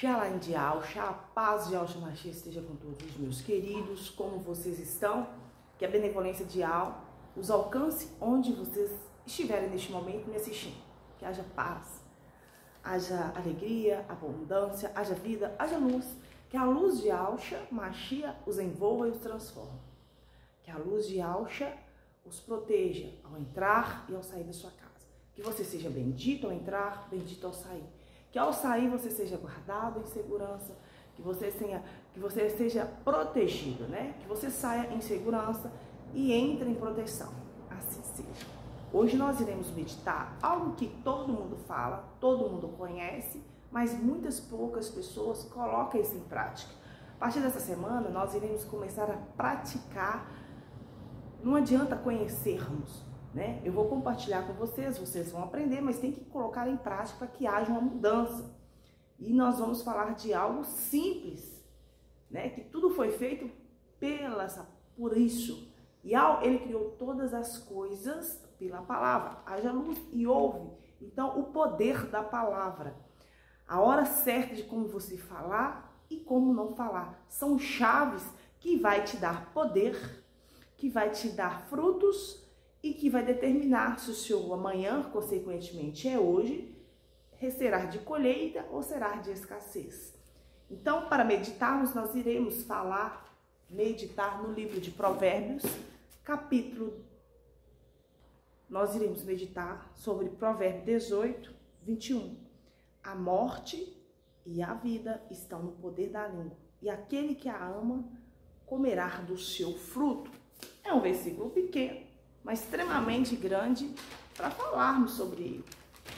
Shalom de Yahushua, a paz de Yahushua Mashiach esteja com todos os meus queridos, como vocês estão? Que a benevolência de Yahushua os alcance onde vocês estiverem neste momento me assistindo. Que haja paz, haja alegria, abundância, haja vida, haja luz. Que a luz de Yahushua Mashiach os envolva e os transforme. Que a luz de Yahushua os proteja ao entrar e ao sair da sua casa. Que você seja bendito ao entrar, bendito ao sair. Que ao sair você seja guardado em segurança, que você seja protegido, né? Que você saia em segurança e entre em proteção. Assim seja. Hoje nós iremos meditar algo que todo mundo fala, todo mundo conhece, mas muitas poucas pessoas colocam isso em prática. A partir dessa semana nós iremos começar a praticar. Não adianta conhecermos, né? Eu vou compartilhar com vocês, vocês vão aprender, mas tem que colocar em prática para que haja uma mudança. E nós vamos falar de algo simples, né? Que tudo foi feito por isso. E ele criou todas as coisas pela palavra. Haja luz e ouve. Então, o poder da palavra. A hora certa de como você falar e como não falar. São chaves que vai te dar poder, que vai te dar frutos e que vai determinar se o seu amanhã, consequentemente é hoje, será de colheita ou será de escassez. Então, para meditarmos, nós iremos meditar no livro de Provérbios, nós iremos meditar sobre Provérbios 18, 21. A morte e a vida estão no poder da língua, e aquele que a ama comerá do seu fruto. É um versículo pequeno, mas extremamente grande para falarmos sobre ele,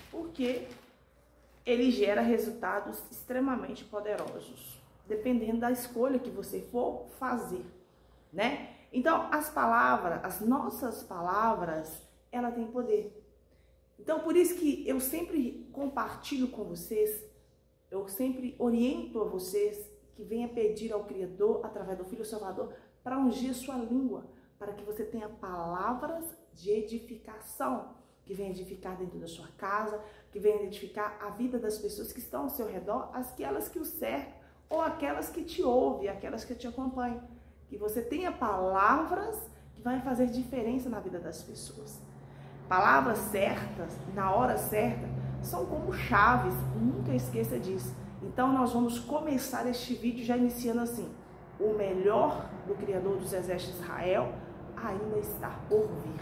porque ele gera resultados extremamente poderosos, dependendo da escolha que você for fazer, né? Então, as nossas palavras, ela tem poder. Então, por isso que eu sempre compartilho com vocês, eu sempre oriento a vocês que venha pedir ao Criador, através do Filho Salvador, para ungir sua língua, para que você tenha palavras de edificação, que venha edificar dentro da sua casa, que venha edificar a vida das pessoas que estão ao seu redor, aquelas que o cercam, ou aquelas que te ouvem, aquelas que te acompanham. Que você tenha palavras que vão fazer diferença na vida das pessoas. Palavras certas, na hora certa, são como chaves, nunca esqueça disso. Então nós vamos começar este vídeo já iniciando assim. O melhor do Criador dos Exércitos de Israel ainda está por vir.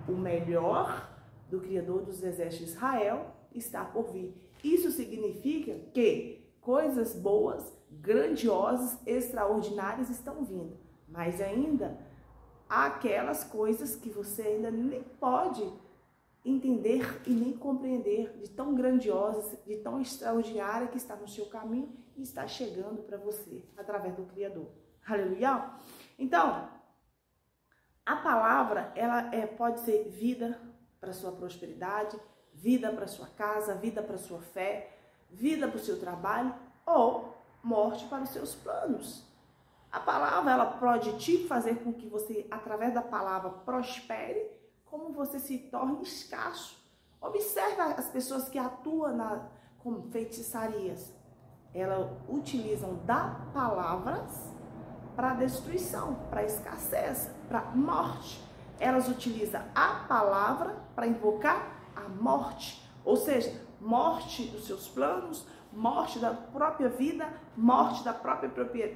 O melhor do Criador dos Exércitos de Israel está por vir. Isso significa que coisas boas, grandiosas, extraordinárias estão vindo. Mas ainda há aquelas coisas que você ainda nem pode entender e nem compreender, de tão grandiosas, de tão extraordinária que está no seu caminho e está chegando para você através do Criador. Aleluia! Então, a palavra, ela pode ser vida para sua prosperidade, vida para sua casa, vida para sua fé, vida para o seu trabalho ou morte para os seus planos. A palavra, ela pode te fazer com que você, através da palavra, prospere, como você se torne escasso. Observe as pessoas que atuam como feitiçarias. Elas utilizam palavras para destruição, para escassez, para morte. Elas utilizam a palavra para invocar a morte. Ou seja, morte dos seus planos, morte da própria vida, morte da própria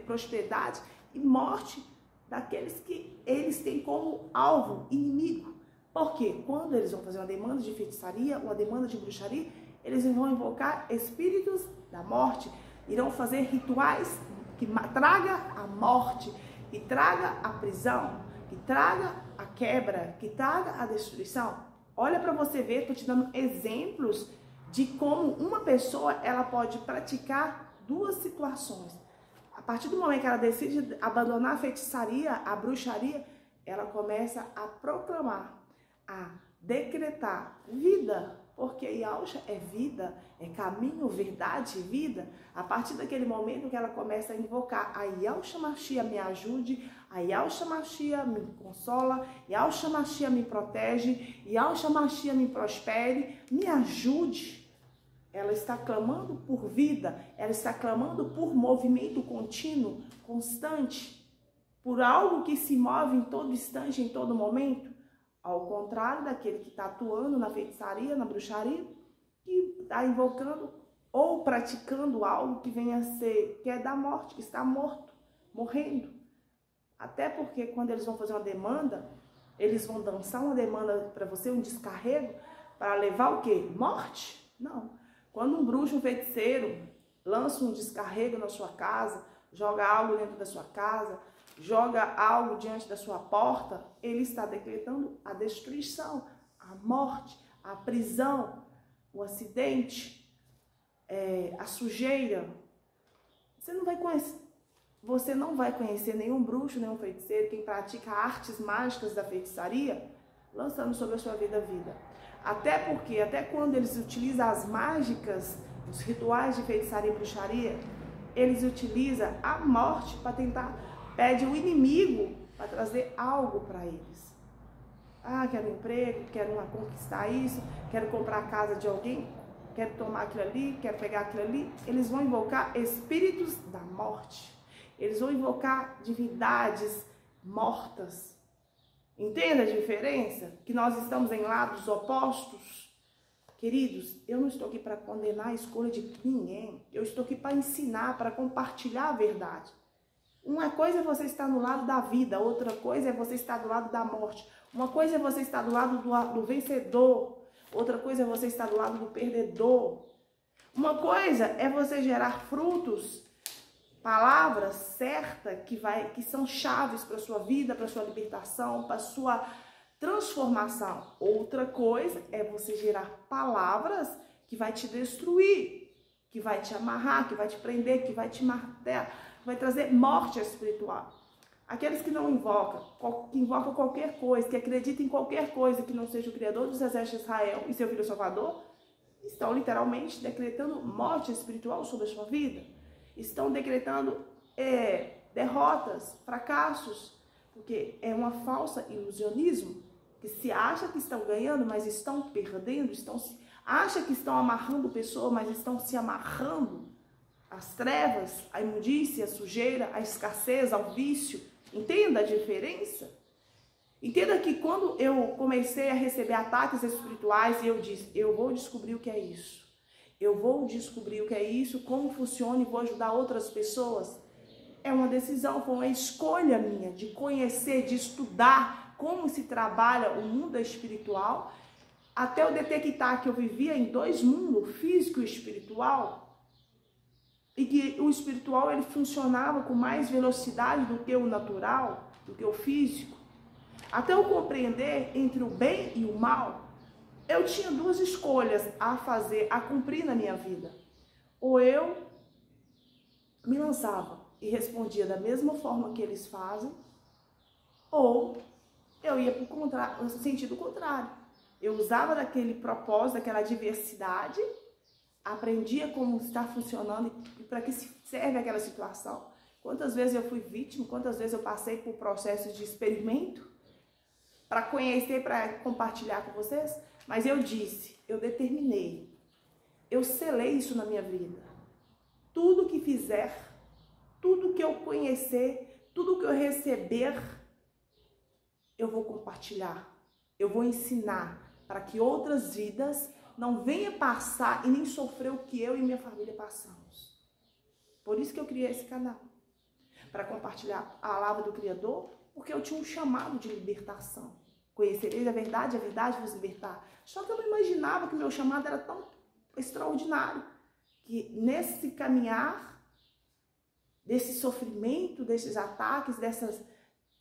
prosperidade e morte daqueles que eles têm como alvo inimigo. Porque quando eles vão fazer uma demanda de feitiçaria, uma demanda de bruxaria, eles vão invocar espíritos da morte, irão fazer rituais que traga a morte, que traga a prisão, que traga a quebra, que traga a destruição. Olha para você ver, estou te dando exemplos de como uma pessoa ela pode praticar duas situações. A partir do momento que ela decide abandonar a feitiçaria, a bruxaria, ela começa a proclamar, a decretar vida, porque Yahushua é vida, é caminho, verdade e vida. A partir daquele momento que ela começa a invocar, a Yahushua Mashiach me ajude, a Yahushua Mashiach me consola, Yahushua Mashiach me protege, Yahushua Mashiach me prospere, me ajude. ela está clamando por vida, ela está clamando por movimento contínuo, constante, por algo que se move em todo instante, em todo momento. Ao contrário daquele que está atuando na feitiçaria, na bruxaria, que está invocando ou praticando algo que venha a ser, que é da morte, que está morto, morrendo. Até porque quando eles vão fazer uma demanda, eles vão dançar uma demanda para você, um descarrego, para levar o quê? Morte? Não. Quando um bruxo, um feiticeiro, lança um descarrego na sua casa, joga algo dentro da sua casa, joga algo diante da sua porta, ele está decretando a destruição, a morte, a prisão, o acidente, a sujeira. Você não vai conhecer nenhum bruxo, nenhum feiticeiro, quem pratica artes mágicas da feitiçaria, lançando sobre a sua vida. Até porque, até quando eles utilizam as mágicas, os rituais de feitiçaria e bruxaria, eles utilizam a morte para tentar, pede o inimigo para trazer algo para eles. Ah, quero um emprego, quero conquistar isso, quero comprar a casa de alguém, quero tomar aquilo ali, quero pegar aquilo ali. Eles vão invocar espíritos da morte. Eles vão invocar divindades mortas. Entenda a diferença? Que nós estamos em lados opostos. Queridos, eu não estou aqui para condenar a escolha de ninguém. Eu estou aqui para ensinar, para compartilhar a verdade. Uma coisa é você estar no lado da vida, outra coisa é você estar do lado da morte. Uma coisa é você estar do lado do vencedor, outra coisa é você estar do lado do perdedor. Uma coisa é você gerar frutos, palavras certas que são chaves para a sua vida, para a sua libertação, para a sua transformação. Outra coisa é você gerar palavras que vai te destruir, que vai te amarrar, que vai te prender, que vai te martelar, que vai trazer morte espiritual. Aqueles que não invocam, que invocam qualquer coisa, que acreditam em qualquer coisa que não seja o Criador dos Exércitos de Israel e seu Filho Salvador, estão literalmente decretando morte espiritual sobre a sua vida. Estão decretando derrotas, fracassos, porque é uma falsa ilusionismo, que se acha que estão ganhando, mas estão perdendo, acha que estão amarrando pessoas, mas estão se amarrando às trevas, à imundícia, à sujeira, à escassez, ao vício. Entenda a diferença? Entenda que quando eu comecei a receber ataques espirituais, eu disse, eu vou descobrir o que é isso. Eu vou descobrir o que é isso, como funciona e vou ajudar outras pessoas. É uma decisão, foi uma escolha minha de conhecer, de estudar como se trabalha o mundo espiritual, até eu detectar que eu vivia em dois mundos, físico e espiritual, e que o espiritual ele funcionava com mais velocidade do que o natural, do que o físico. Até eu compreender entre o bem e o mal, eu tinha duas escolhas a fazer, a cumprir na minha vida. Ou eu me lançava e respondia da mesma forma que eles fazem, ou eu ia para o sentido contrário. Eu usava daquele propósito, daquela diversidade, aprendia como está funcionando e para que serve aquela situação. Quantas vezes eu fui vítima, quantas vezes eu passei por processos de experimento para conhecer, para compartilhar com vocês. Mas eu disse, eu determinei, eu selei isso na minha vida. Tudo que fizer, tudo que eu conhecer, tudo que eu receber, eu vou compartilhar, eu vou ensinar para que outras vidas não venham passar e nem sofrer o que eu e minha família passamos. Por isso que eu criei esse canal, para compartilhar a palavra do Criador, porque eu tinha um chamado de libertação. Conhecereis a verdade vos libertar. Só que eu não imaginava que meu chamado era tão extraordinário, que nesse caminhar, desse sofrimento, desses ataques,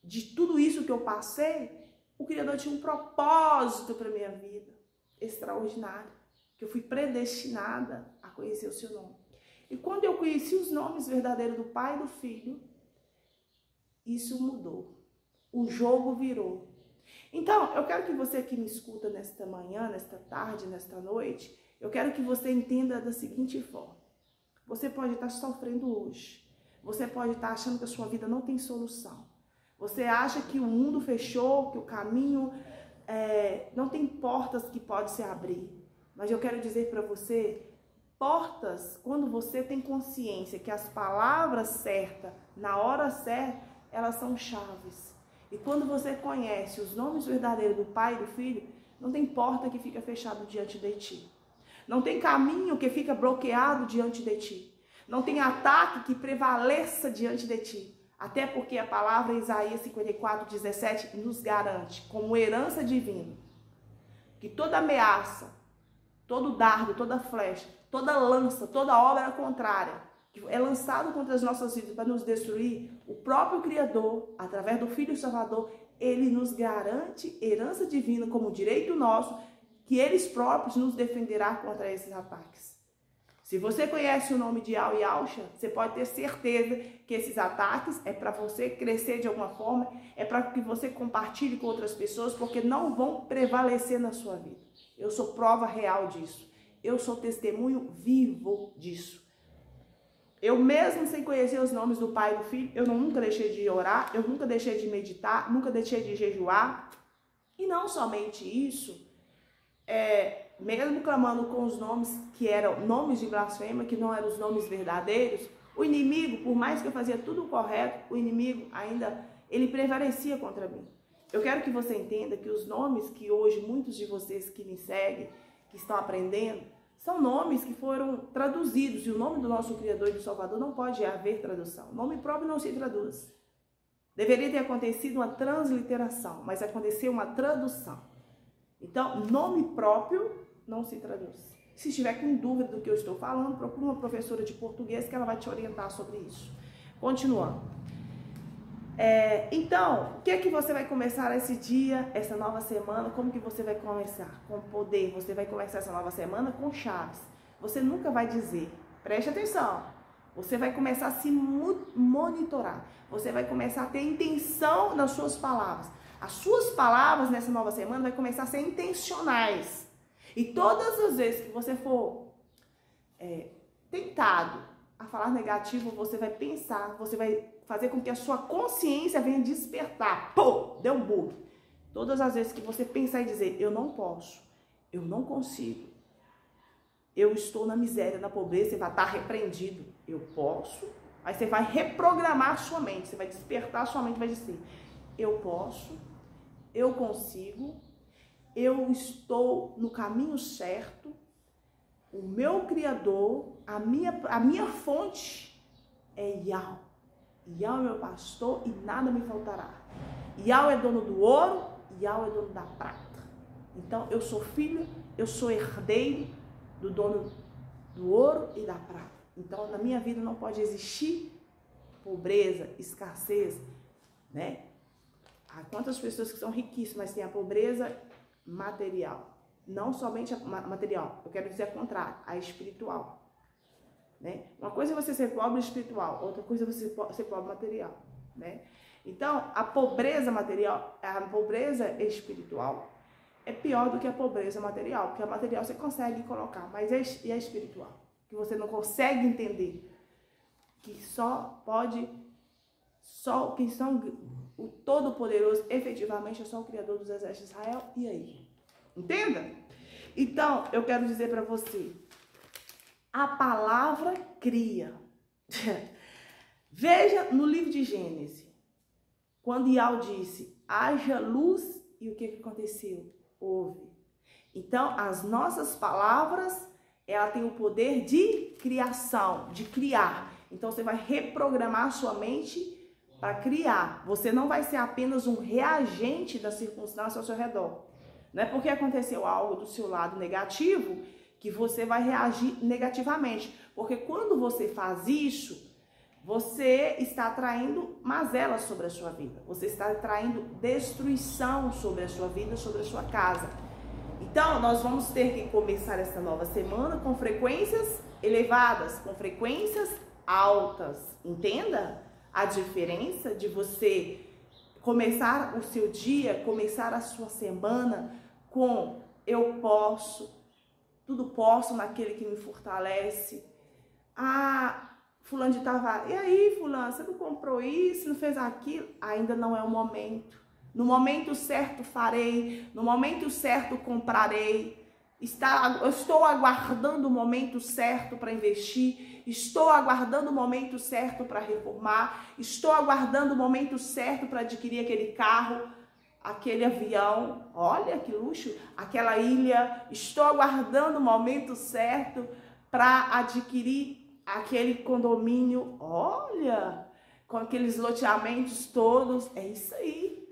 de tudo isso que eu passei, o Criador tinha um propósito para a minha vida, extraordinário, que eu fui predestinada a conhecer o seu nome. E quando eu conheci os nomes verdadeiros do Pai e do Filho, isso mudou. O jogo virou. Então, eu quero que você que me escuta nesta manhã, nesta tarde, nesta noite, eu quero que você entenda da seguinte forma. Você pode estar sofrendo hoje. Você pode estar achando que a sua vida não tem solução. Você acha que o mundo fechou, que o caminho não tem portas que pode se abrir. Mas eu quero dizer para você portas, quando você tem consciência que as palavras certas, na hora certa, elas são chaves. E quando você conhece os nomes verdadeiros do Pai e do Filho, não tem porta que fica fechada diante de ti. Não tem caminho que fica bloqueado diante de ti. Não tem ataque que prevaleça diante de ti. Até porque a palavra Isaías 54:17 nos garante, como herança divina, que toda ameaça, todo dardo, toda flecha, toda lança, toda obra contrária, que é lançado contra as nossas vidas para nos destruir, o próprio Criador, através do Filho Salvador, ele nos garante herança divina como direito nosso, que eles próprios nos defenderá contra esses ataques. Se você conhece o nome de Yahweh Yahushua, você pode ter certeza que esses ataques é para você crescer de alguma forma, é para que você compartilhe com outras pessoas, porque não vão prevalecer na sua vida. Eu sou prova real disso. Eu sou testemunho vivo disso. Eu mesmo sem conhecer os nomes do Pai e do Filho, eu nunca deixei de orar, eu nunca deixei de meditar, nunca deixei de jejuar. E não somente isso, mesmo clamando com os nomes que eram nomes de blasfêmia, que não eram os nomes verdadeiros, o inimigo, por mais que eu fazia tudo correto, o inimigo ainda, ele prevalecia contra mim. Eu quero que você entenda que os nomes que hoje muitos de vocês que me seguem, que estão aprendendo, são nomes que foram traduzidos, e o nome do nosso Criador e do Salvador não pode haver tradução. O nome próprio não se traduz. Deveria ter acontecido uma transliteração, mas aconteceu uma tradução. Então, nome próprio não se traduz. Se estiver com dúvida do que eu estou falando, procure uma professora de português que ela vai te orientar sobre isso. Continuando. Então, o que é que você vai começar esse dia, essa nova semana? Como que você vai começar? Com poder. Você vai começar essa nova semana com chaves. Você nunca vai dizer, preste atenção, você vai começar a se monitorar. Você vai começar a ter intenção nas suas palavras. As suas palavras nessa nova semana vai começar a ser intencionais. E todas as vezes que você for tentado a falar negativo, você vai pensar, você vai fazer com que a sua consciência venha despertar. Pô, deu um bug. Todas as vezes que você pensar e dizer, eu não posso, eu não consigo, eu estou na miséria, na pobreza, você vai estar repreendido. Eu posso. Aí você vai reprogramar sua mente, você vai despertar sua mente, vai dizer, eu posso, eu consigo, eu estou no caminho certo, o meu Criador, a minha fonte é Yahweh. Yahweh é meu pastor e nada me faltará. Yahweh é dono do ouro, Yahweh é dono da prata. Então eu sou filho, eu sou herdeiro do dono do ouro e da prata. Então na minha vida não pode existir pobreza, escassez, né? Há quantas pessoas que são riquíssimas, mas têm a pobreza material. Não somente a material, eu quero dizer o contrário, a espiritual. Né? Uma coisa é você ser pobre espiritual, outra coisa é você ser pobre material. Né? Então, a pobreza material, a pobreza espiritual é pior do que a pobreza material, porque a material você consegue colocar, mas e a espiritual? Que você não consegue entender, que quem são o Todo-Poderoso, efetivamente, é só o Criador dos Exércitos de Israel, e aí? Entenda? Então, eu quero dizer para você, a palavra cria. Veja no livro de Gênesis, quando Yahweh disse, haja luz, e o que aconteceu? Houve. Então, as nossas palavras, ela tem o poder de criação, de criar. Então, você vai reprogramar sua mente para criar. Você não vai ser apenas um reagente da circunstância ao seu redor. Não é porque aconteceu algo do seu lado negativo que você vai reagir negativamente. Porque quando você faz isso, você está atraindo mazelas sobre a sua vida. Você está atraindo destruição sobre a sua vida, sobre a sua casa. Então, nós vamos ter que começar essa nova semana com frequências elevadas, com frequências altas. Entenda a diferença de você começar o seu dia, começar a sua semana com eu posso, tudo posso naquele que me fortalece. Fulano de Tavares, e aí fulano, você não comprou isso, não fez aquilo? Ainda não é o momento. No momento certo farei, no momento certo comprarei. Eu estou aguardando o momento certo para investir, estou aguardando o momento certo para reformar, estou aguardando o momento certo para adquirir aquele carro, aquele avião, olha que luxo, aquela ilha, estou aguardando o momento certo para adquirir aquele condomínio, olha, com aqueles loteamentos todos, é isso aí.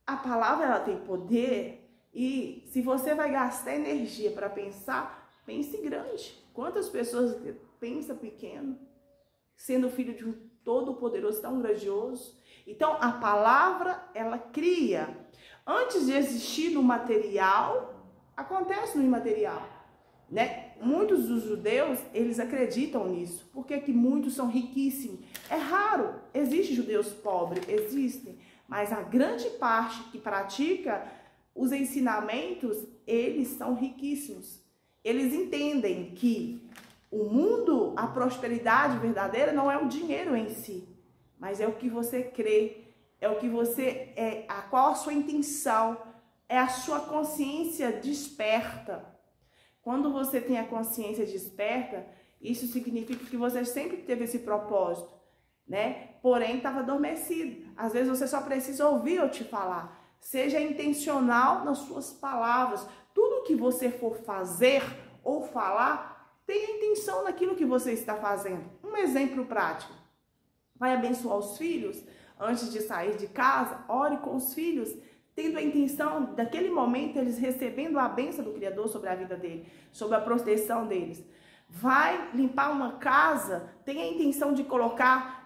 A palavra, ela tem poder. E se você vai gastar energia para pensar, pense grande. Quantas pessoas pensam pequeno, sendo filho de um todo-poderoso tão grandioso? Então, a palavra, ela cria. Antes de existir no material, acontece no imaterial, né? Muitos dos judeus, eles acreditam nisso. Por que que muitos são riquíssimos? É raro. Existem judeus pobres, existem. Mas a grande parte que pratica os ensinamentos, eles são riquíssimos. Eles entendem que o mundo, a prosperidade verdadeira não é o dinheiro em si, mas é o que você crê, é o que você é, qual a sua intenção, é a sua consciência desperta. Quando você tem a consciência desperta, isso significa que você sempre teve esse propósito, né? Porém, estava adormecido. Às vezes você só precisa ouvir eu te falar. Seja intencional nas suas palavras. Tudo que você for fazer ou falar, tenha intenção naquilo que você está fazendo. Um exemplo prático. Vai abençoar os filhos? Antes de sair de casa, ore com os filhos, tendo a intenção, daquele momento, eles recebendo a bênção do Criador sobre a vida dele, sobre a proteção deles. Vai limpar uma casa, tenha a intenção de colocar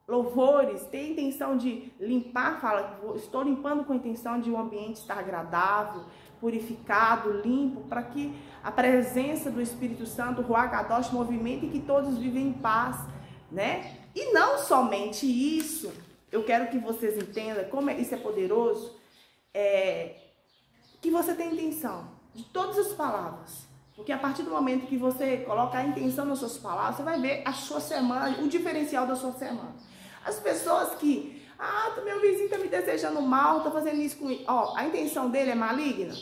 louvores, tem a intenção de limpar, fala, estou limpando com a intenção de um ambiente estar agradável, purificado, limpo, para que a presença do Espírito Santo, o Ruach Kadosh, movimente e que todos vivem em paz, né? E não somente isso, eu quero que vocês entendam como isso é poderoso, que você tem intenção de todas as palavras. Porque a partir do momento que você coloca a intenção nas suas palavras, você vai ver a sua semana, o diferencial da sua semana. As pessoas que, meu vizinho tá me desejando mal, tá fazendo isso com ele. Ó, a intenção dele é maligna.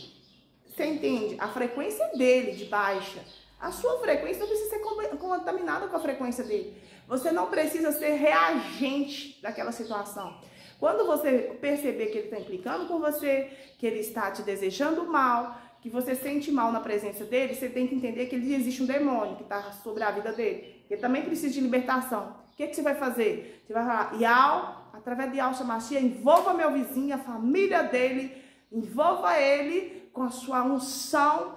Você entende? A frequência dele de baixa. A sua frequência não precisa ser contaminada com a frequência dele. Você não precisa ser reagente daquela situação. Quando você perceber que ele está implicando com você, que ele está te desejando mal, que você sente mal na presença dele, você tem que entender que existe um demônio que está sobre a vida dele. Ele também precisa de libertação. O que você vai fazer? Você vai falar, Yau, através de Yahshua Mashiach, envolva meu vizinho, a família dele, envolva ele com a sua unção,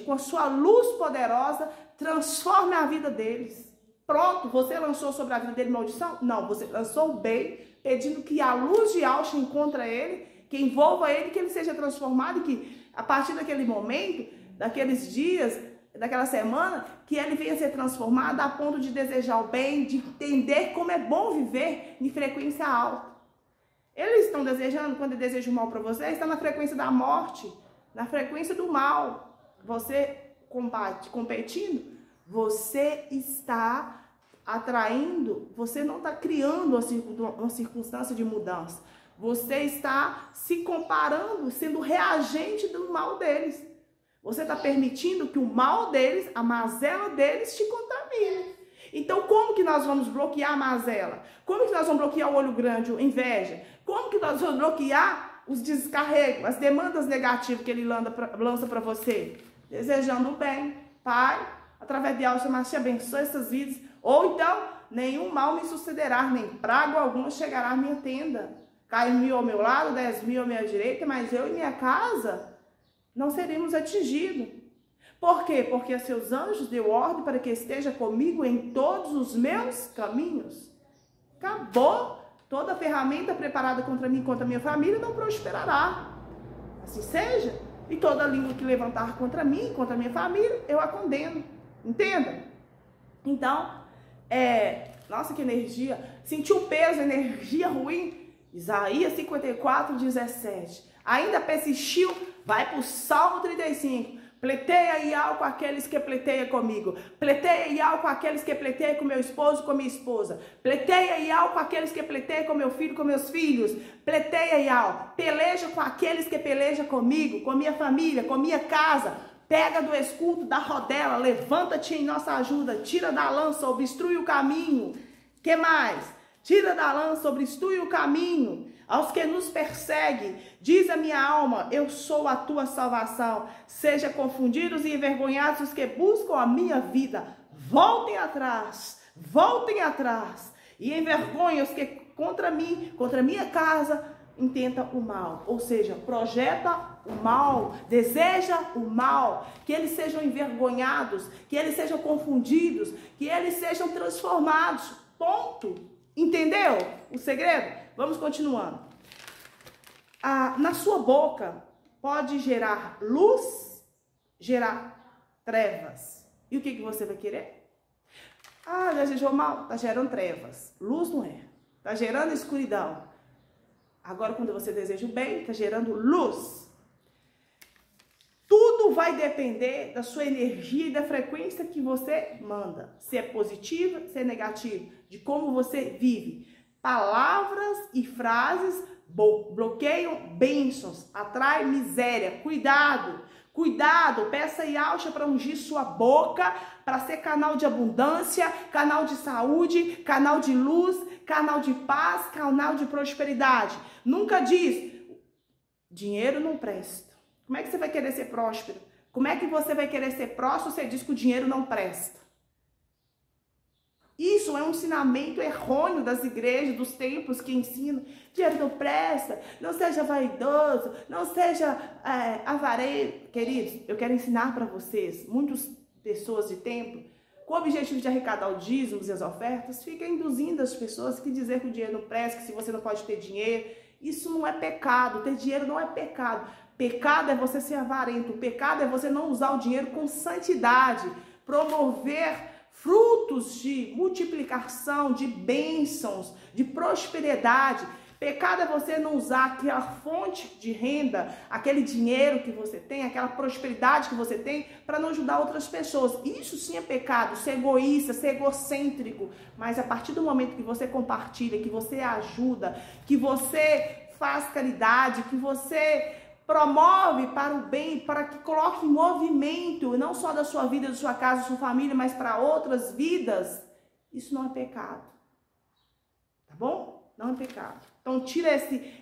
com a sua luz poderosa, transforme a vida deles. Pronto, você lançou sobre a vida dele maldição? Não, você lançou o bem, pedindo que a luz de Yahshua encontre ele, que envolva ele, que ele seja transformado e que a partir daquele momento, daqueles dias, daquela semana, que ele venha ser transformado a ponto de desejar o bem, de entender como é bom viver em frequência alta. Eles estão desejando, quando ele deseja o mal para você, está na frequência da morte, na frequência do mal. Você competindo, você está atraindo, você não está criando uma circunstância de mudança. Você está se comparando, sendo reagente do mal deles. Você está permitindo que o mal deles, a mazela deles, te contamine. Então, como que nós vamos bloquear a mazela? Como que nós vamos bloquear o olho grande, a inveja? Como que nós vamos bloquear os descarregos, as demandas negativas que ele lança para você? Desejando o bem. Pai, através de Yahshua Mashiach, abençoe essas vidas. Ou então, nenhum mal me sucederá, nem praga alguma chegará à minha tenda. Cai 1000 ao meu lado, 10.000 à minha direita, mas eu e minha casa não seremos atingidos. Por quê? Porque a seus anjos deu ordem para que esteja comigo em todos os meus caminhos. Acabou. Toda ferramenta preparada contra mim, contra a minha família, não prosperará. Assim seja. E toda língua que levantar contra mim, contra a minha família, eu a condeno. Entenda? Então, nossa, que energia. Sentiu o peso, energia ruim. Isaías 54:17. Ainda persistiu, vai para o Salmo 35. Pleiteia Yahweh com aqueles que pleiteia comigo. Pleiteia Yahweh com aqueles que pleiteia com meu esposo, com minha esposa. Pleiteia Yahweh com aqueles que pleiteia com meu filho, com meus filhos. Pleiteia Yahweh. Peleja com aqueles que pelejam comigo, com minha família, com minha casa. Pega do escudo, da rodela, levanta-te em nossa ajuda, tira da lança, obstrui o caminho. Que mais? Tira da lança, obstrui o caminho aos que nos perseguem. Diz a minha alma, eu sou a tua salvação. Seja confundidos e envergonhados os que buscam a minha vida. Voltem atrás, e envergonhem os que contra mim, contra minha casa, intenta o mal, ou seja, projeta o mal, deseja o mal, que eles sejam envergonhados, que eles sejam confundidos, que eles sejam transformados, ponto. Entendeu o segredo? Vamos continuando. Na sua boca pode gerar luz, gerar trevas. E o que você vai querer? Desejou mal, tá gerando trevas. Luz não é, tá gerando escuridão. Agora, quando você deseja o bem, está gerando luz. Tudo vai depender da sua energia e da frequência que você manda. Se é positiva, se é negativa, de como você vive. Palavras e frases bloqueiam bênçãos, atraem miséria. Cuidado, cuidado. Peça Yahshua para ungir sua boca, para ser canal de abundância, canal de saúde, canal de luz, canal de paz, canal de prosperidade. Nunca diz, dinheiro não presta. Como é que você vai querer ser próspero? Como é que você vai querer ser próspero se você diz que o dinheiro não presta? Isso é um ensinamento errôneo das igrejas, dos templos que ensinam. Dinheiro não presta, não seja vaidoso, não seja avarento. Queridos, eu quero ensinar para vocês, muitas pessoas de templo, com o objetivo de arrecadar os dízimos e as ofertas, fica induzindo as pessoas que dizer que o dinheiro não presta, que se você não pode ter dinheiro, isso não é pecado, ter dinheiro não é pecado. Pecado é você ser avarento, pecado é você não usar o dinheiro com santidade, promover frutos de multiplicação, de bênçãos, de prosperidade. Pecado é você não usar aquela fonte de renda, aquele dinheiro que você tem, aquela prosperidade que você tem para não ajudar outras pessoas. Isso sim é pecado, ser egoísta, ser egocêntrico. Mas a partir do momento que você compartilha, que você ajuda, que você faz caridade, que você promove para o bem, para que coloque em movimento, não só da sua vida, da sua casa, da sua família, mas para outras vidas, isso não é pecado. Tá bom? Não é pecado. Então tira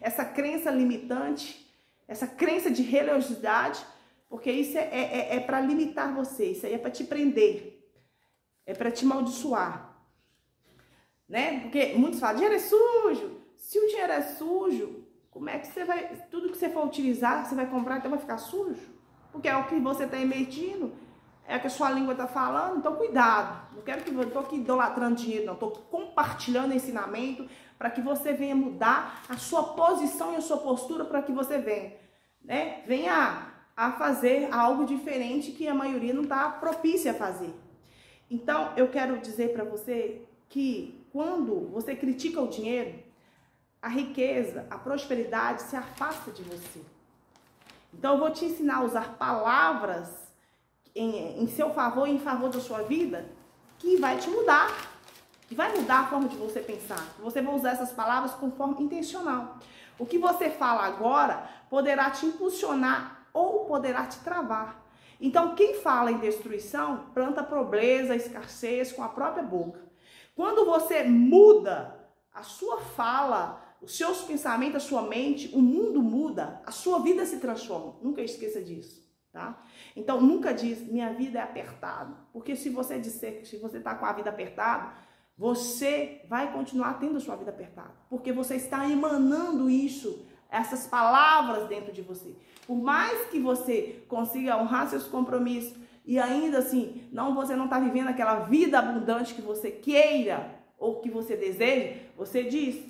essa crença limitante, essa crença de religiosidade, porque isso é para limitar você, isso aí é para te prender, é para te amaldiçoar. Né? Porque muitos falam, dinheiro é sujo. Se o dinheiro é sujo, como é que você vai, tudo que você for utilizar, que você vai comprar, então vai ficar sujo? Porque é o que você está emitindo, é o que a sua língua está falando, então cuidado. Não quero que eu estou aqui idolatrando dinheiro, não. Estou compartilhando ensinamento para que você venha mudar a sua posição e a sua postura para que você venha a fazer algo diferente que a maioria não está propícia a fazer. Então, eu quero dizer para você que quando você critica o dinheiro, a riqueza, a prosperidade se afasta de você. Então, eu vou te ensinar a usar palavras em seu favor e em favor da sua vida que vai te mudar, que vai mudar a forma de você pensar. Você vai usar essas palavras com forma intencional. O que você fala agora poderá te impulsionar ou poderá te travar. Então, quem fala em destruição, planta pobreza, escassez com a própria boca. Quando você muda a sua fala, os seus pensamentos, a sua mente, o mundo muda, a sua vida se transforma. Nunca esqueça disso, tá? Então, nunca diz, minha vida é apertada. Porque se você disser que você está com a vida apertada, você vai continuar tendo a sua vida apertada. Porque você está emanando isso, essas palavras dentro de você. Por mais que você consiga honrar seus compromissos e ainda assim, você não está vivendo aquela vida abundante que você queira ou que você deseja, você diz,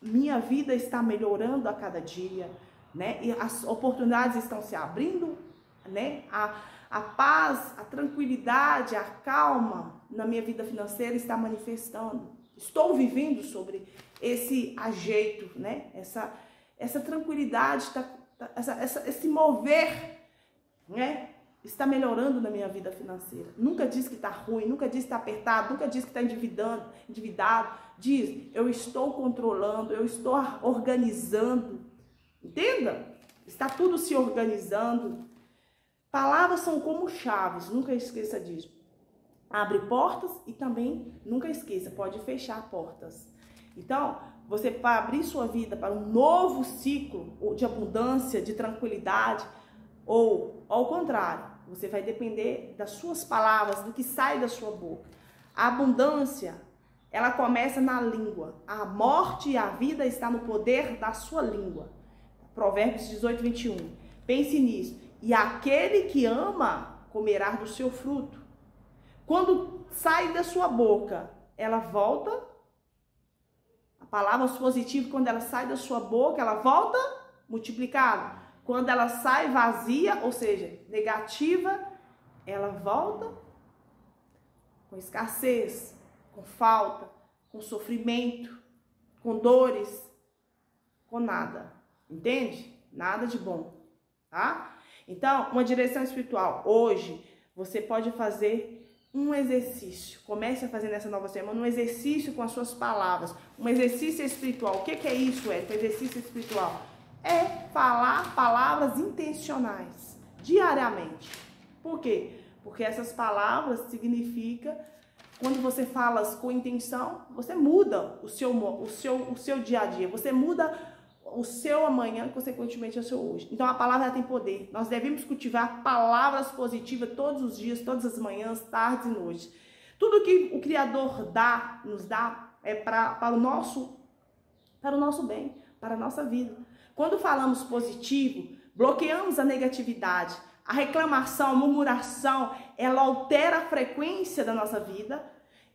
minha vida está melhorando a cada dia, né? E as oportunidades estão se abrindo, né? A paz, a tranquilidade, a calma na minha vida financeira está manifestando. Estou vivendo sobre esse ajeito, né? Essa tranquilidade, esse mover, né? Está melhorando na minha vida financeira. Nunca diz que está ruim, nunca diz que está apertado, nunca diz que está endividado. Diz, eu estou controlando, eu estou organizando. Entenda? Está tudo se organizando. Palavras são como chaves, nunca esqueça disso. Abre portas e também, nunca esqueça, pode fechar portas. Então, você para abrir sua vida para um novo ciclo de abundância, de tranquilidade, ou ao contrário, você vai depender das suas palavras, do que sai da sua boca. A abundância, ela começa na língua. A morte e a vida está no poder da sua língua. Provérbios 18, 21. Pense nisso. E aquele que ama comerá do seu fruto. Quando sai da sua boca, ela volta. A palavra positiva, quando ela sai da sua boca, ela volta multiplicada. Quando ela sai vazia, ou seja, negativa, ela volta com escassez, com falta, com sofrimento, com dores, com nada. Entende? Nada de bom, tá? Então, uma direção espiritual. Hoje, você pode fazer um exercício. Comece a fazer nessa nova semana um exercício com as suas palavras. Um exercício espiritual. O que é isso, Érica? Exercício espiritual é falar palavras intencionais diariamente. Por quê? Porque essas palavras significam, quando você fala com intenção, você muda o seu dia a dia. Você muda o seu amanhã, consequentemente, o seu hoje. Então, a palavra tem poder. Nós devemos cultivar palavras positivas todos os dias, todas as manhãs, tardes e noites. Tudo que o Criador nos dá é para o nosso bem, para a nossa vida. Quando falamos positivo, bloqueamos a negatividade. A reclamação, a murmuração, ela altera a frequência da nossa vida,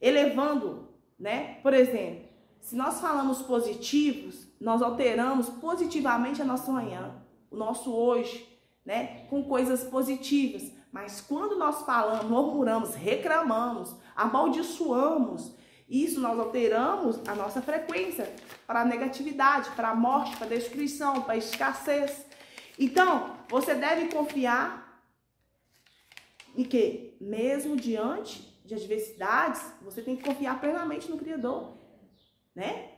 elevando, né? Por exemplo, se nós falamos positivos, nós alteramos positivamente a nossa manhã, o nosso hoje, né? Com coisas positivas. Mas quando nós falamos, murmuramos, reclamamos, amaldiçoamos, isso nós alteramos a nossa frequência para a negatividade, para a morte, para a destruição, para a escassez. Então, você deve confiar em que, mesmo diante de adversidades, você tem que confiar plenamente no Criador, né?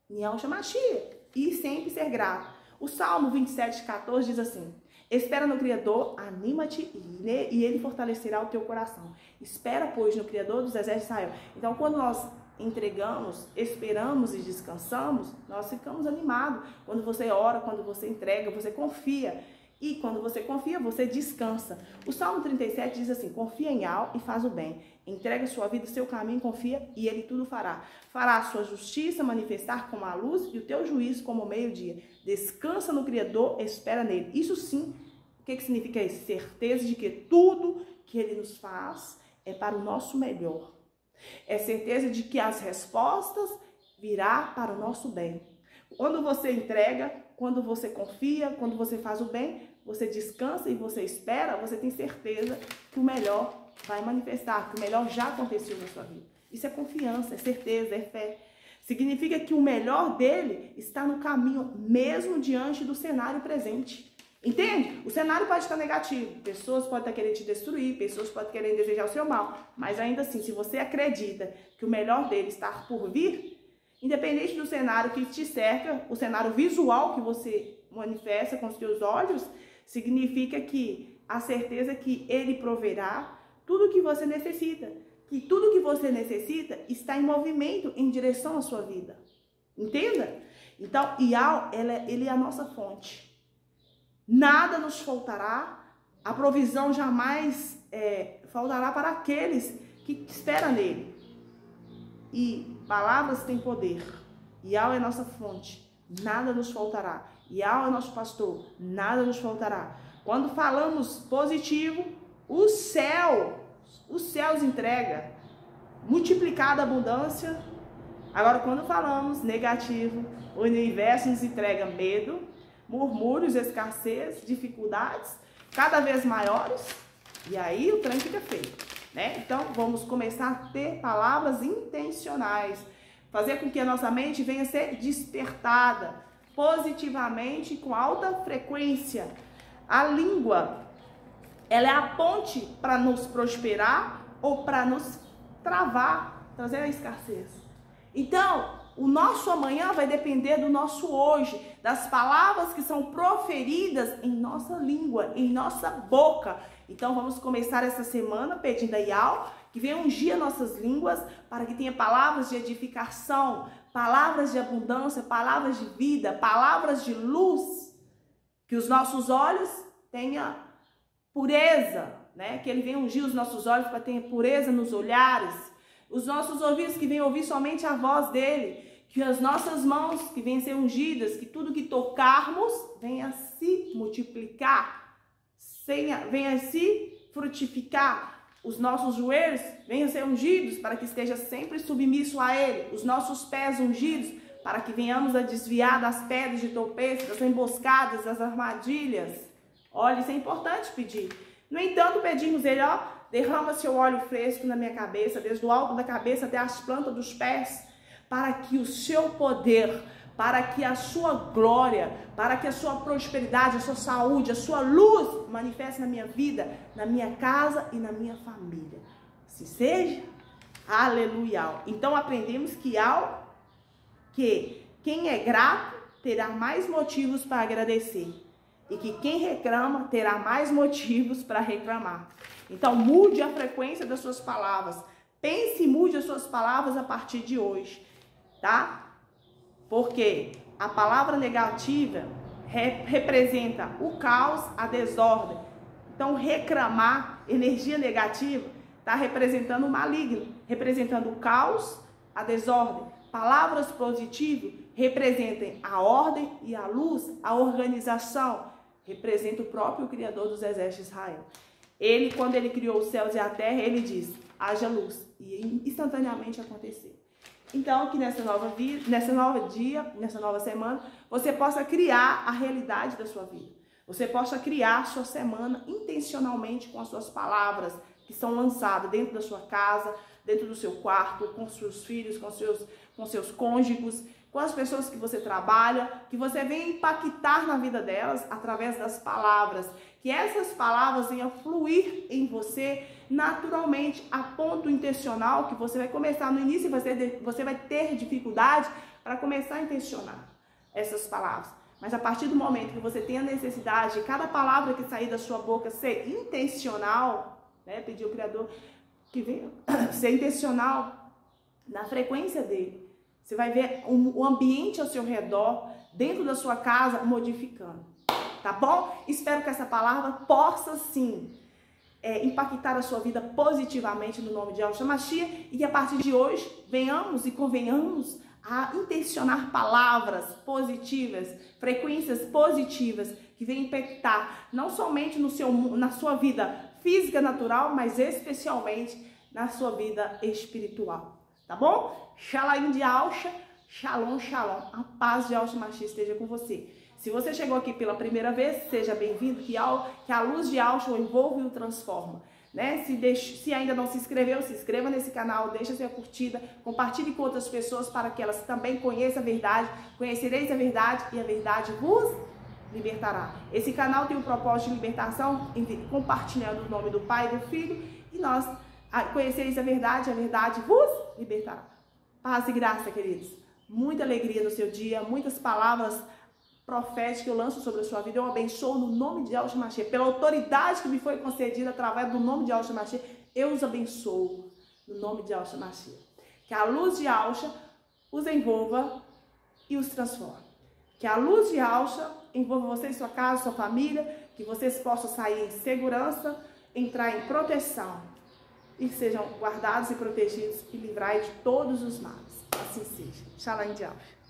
Em Yahshua Mashiach, e sempre ser grato. O Salmo 27:14 diz assim: espera no Criador, anima-te e ele fortalecerá o teu coração. Espera, pois, no Criador dos exércitos de Israel. Então, quando nós entregamos, esperamos e descansamos, nós ficamos animados. Quando você ora, quando você entrega, você confia. E quando você confia, você descansa. O Salmo 37 diz assim: confia em Yahweh e faz o bem. Entrega sua vida, seu caminho, confia e ele tudo fará. Fará a sua justiça manifestar como a luz e o teu juízo como o meio-dia. Descansa no Criador, espera nele. Isso sim, o que significa isso? Certeza de que tudo que ele nos faz é para o nosso melhor. É certeza de que as respostas virá para o nosso bem. Quando você entrega, quando você confia, quando você faz o bem, você descansa e você espera, você tem certeza que o melhor vai manifestar, que o melhor já aconteceu na sua vida. Isso é confiança, é certeza, é fé. Significa que o melhor dele está no caminho, mesmo diante do cenário presente. Entende? O cenário pode estar negativo, pessoas podem estar querendo te destruir, pessoas podem querer desejar o seu mal, mas ainda assim, se você acredita que o melhor dele está por vir, independente do cenário que te cerca, o cenário visual que você manifesta com os seus olhos, significa que a certeza que ele proverá tudo o que você necessita, que tudo que você necessita está em movimento em direção à sua vida. Entenda? Então, Yahweh, ele é a nossa fonte. Nada nos faltará, a provisão jamais faltará para aqueles que esperam nele. E palavras têm poder. Yahweh é nossa fonte, nada nos faltará. Yahweh é nosso pastor, nada nos faltará. Quando falamos positivo, os céus entrega multiplicada abundância. Agora, quando falamos negativo, o universo nos entrega medo, murmúrios, escassez, dificuldades cada vez maiores, e aí o trem fica feio, né? Então, vamos começar a ter palavras intencionais, fazer com que a nossa mente venha a ser despertada positivamente, com alta frequência. A língua, ela é a ponte para nos prosperar ou para nos travar, trazer a escassez. Então, o nosso amanhã vai depender do nosso hoje, das palavras que são proferidas em nossa língua, em nossa boca. Então, vamos começar essa semana pedindo a Yahweh que venha ungir nossas línguas para que tenha palavras de edificação, palavras de abundância, palavras de vida, palavras de luz, que os nossos olhos tenham pureza, né? Que Ele venha ungir os nossos olhos para ter pureza nos olhares, os nossos ouvidos que venham ouvir somente a voz dEle, que as nossas mãos que venham ser ungidas, que tudo que tocarmos venha se multiplicar, venha se frutificar, os nossos joelhos venham ser ungidos para que esteja sempre submisso a Ele, os nossos pés ungidos para que venhamos a desviar das pedras de tropeço, das emboscadas, das armadilhas. Olha, isso é importante pedir. No entanto, pedimos Ele, ó, derrama seu óleo fresco na minha cabeça, desde o alto da cabeça até as plantas dos pés, para que o seu poder, para que a sua glória, para que a sua prosperidade, a sua saúde, a sua luz manifeste na minha vida, na minha casa e na minha família. Se seja, aleluia. Então aprendemos que quem é grato terá mais motivos para agradecer. E que quem reclama terá mais motivos para reclamar. Então mude a frequência das suas palavras. Pense e mude as suas palavras a partir de hoje, tá? Porque a palavra negativa representa o caos, a desordem. Então reclamar, energia negativa, está representando o maligno, representando o caos, a desordem. Palavras positivas representem a ordem e a luz, a organização. Representa o próprio Criador dos exércitos de Israel. Ele, quando ele criou os céus e a terra, ele diz, haja luz. E instantaneamente aconteceu. Então, que nessa nova semana, você possa criar a realidade da sua vida. Você possa criar a sua semana intencionalmente com as suas palavras que são lançadas dentro da sua casa, dentro do seu quarto, com seus filhos, com seus cônjuges, com as pessoas que você trabalha, que você venha impactar na vida delas através das palavras. Que essas palavras venham fluir em você naturalmente, a ponto intencional, que você vai começar no início, você vai ter dificuldade para começar a intencionar essas palavras. Mas a partir do momento que você tem a necessidade de cada palavra que sair da sua boca ser intencional, né? Pedir ao Criador que venha ser intencional na frequência dele. Você vai ver o ambiente ao seu redor, dentro da sua casa, modificando. Tá bom? Espero que essa palavra possa, sim, impactar a sua vida positivamente no nome de Yahshua Mashiach. E que a partir de hoje, venhamos e convenhamos a intencionar palavras positivas, frequências positivas, que venham impactar não somente na sua vida física natural, mas especialmente na sua vida espiritual. Tá bom? Shalom de Yahshua, shalom, shalom. A paz de Yahshua Mashiach esteja com você. Se você chegou aqui pela primeira vez, seja bem-vindo, que a luz de Yahshua o envolve e o transforma. Né? Se ainda não se inscreveu, se inscreva nesse canal, deixa sua curtida, compartilhe com outras pessoas para que elas também conheçam a verdade. Conhecereis a verdade e a verdade vos libertará. Esse canal tem o propósito de libertação, compartilhando o nome do Pai e do Filho, e nós conhecereis a verdade vos libertará. Paz e graça, queridos. Muita alegria no seu dia, muitas palavras proféticas que eu lanço sobre a sua vida. Eu abençoo no nome de Yahshua Mashiach. Pela autoridade que me foi concedida através do nome de Yahshua Mashiach, eu os abençoo no nome de Yahshua Mashiach. Que a luz de Yahshua os envolva e os transforme. Que a luz de Yahshua envolva você e sua casa, sua família, que vocês possam sair em segurança, entrar em proteção e sejam guardados e protegidos e livrai de todos os males. Assim seja. Shalom de Yahshua.